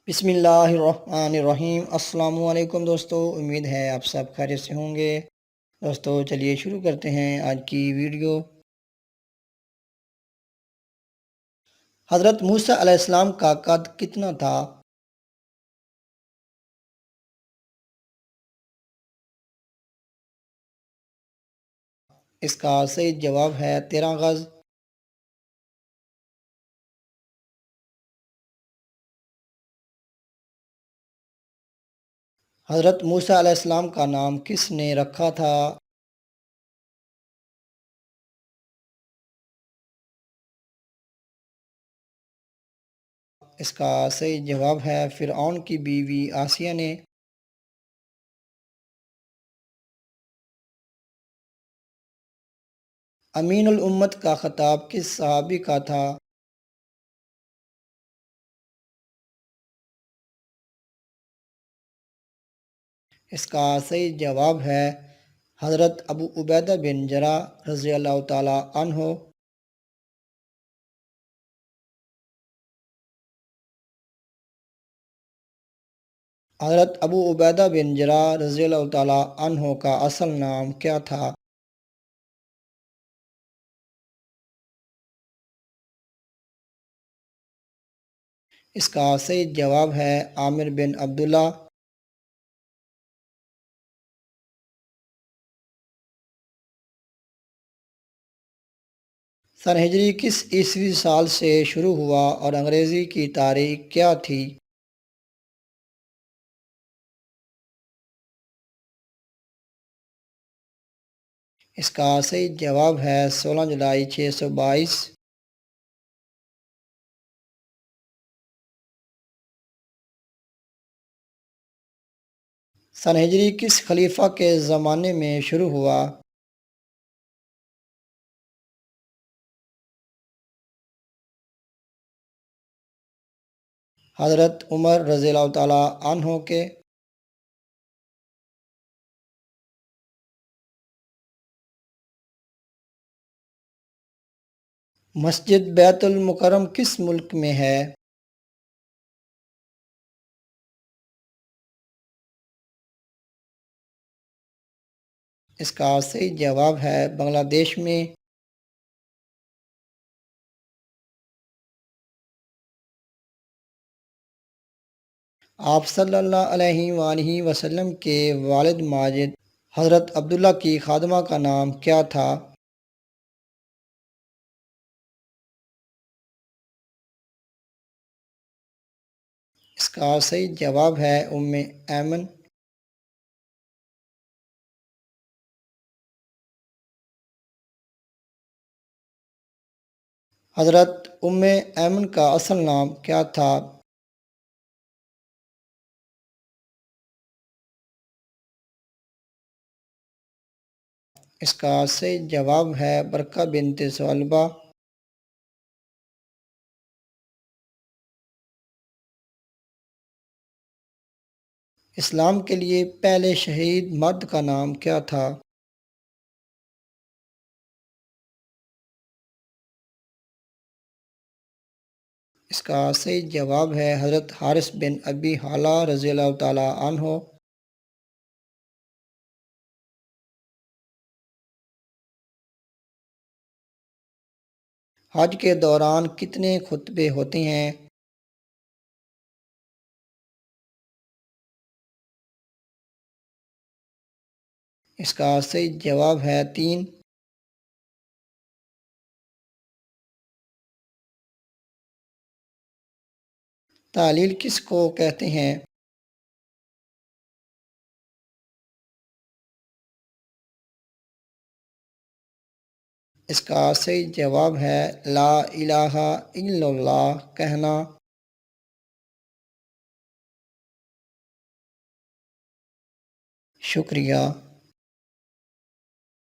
بسم اللہ الرحمن الرحیم۔ السلام علیکم دوستو، امید ہے آپ سب خیریت سے ہوں گے۔ دوستو چلیے شروع کرتے ہیں آج کی ویڈیو۔ حضرت موسیٰ علیہ السلام کا قد کتنا تھا؟ اس کا صحیح جواب ہے 13 گز۔ حضرت موسیٰ علیہ السلام کا نام کس نے رکھا تھا؟ اس کا صحیح جواب ہے فرعون کی بیوی آسیہ نے۔ امین الامت کا خطاب کس صحابی کا تھا؟ اس کا صحیح جواب ہے حضرت ابو عبیدہ بن جراح رضی اللہ تعالی عنہ۔ حضرت ابو عبیدہ بن جراح رضی اللہ تعالی عنہ کا اصل نام کیا تھا؟ اس کا صحیح جواب ہے عامر بن عبداللہ۔ سن ہجری کس عیسوی سال سے شروع ہوا اور انگریزی کی تاریخ کیا تھی؟ اس کا صحیح جواب ہے 16 جولائی 622۔ سن ہجری کس خلیفہ کے زمانے میں شروع ہوا؟ حضرت عمر رضی اللہ تعالی عنہ کے۔ مسجد بیت المکرم کس ملک میں ہے؟ اس کا صحیح جواب ہے بنگلہ دیش میں۔ آپ صلی اللہ علیہ وآلہ وسلم کے والد ماجد حضرت عبداللہ کی خادمہ کا نام کیا تھا؟ اس کا صحیح جواب ہے ام ایمن۔ حضرت ام ایمن کا اصل نام کیا تھا؟ اس کا صحیح جواب ہے برکہ بنت ثعلبہ۔ اسلام کے لیے پہلے شہید مرد کا نام کیا تھا؟ اس کا صحیح جواب ہے حضرت حارث بن ابی حالہ رضی اللہ تعالی عنہ۔ حج کے دوران کتنے خطبے ہوتے ہیں؟ اس کا صحیح جواب ہے 3۔ تعلیل کس کو کہتے ہیں؟ اس کا صحیح جواب ہے لا الہ الا اللہ کہنا۔ شکریہ۔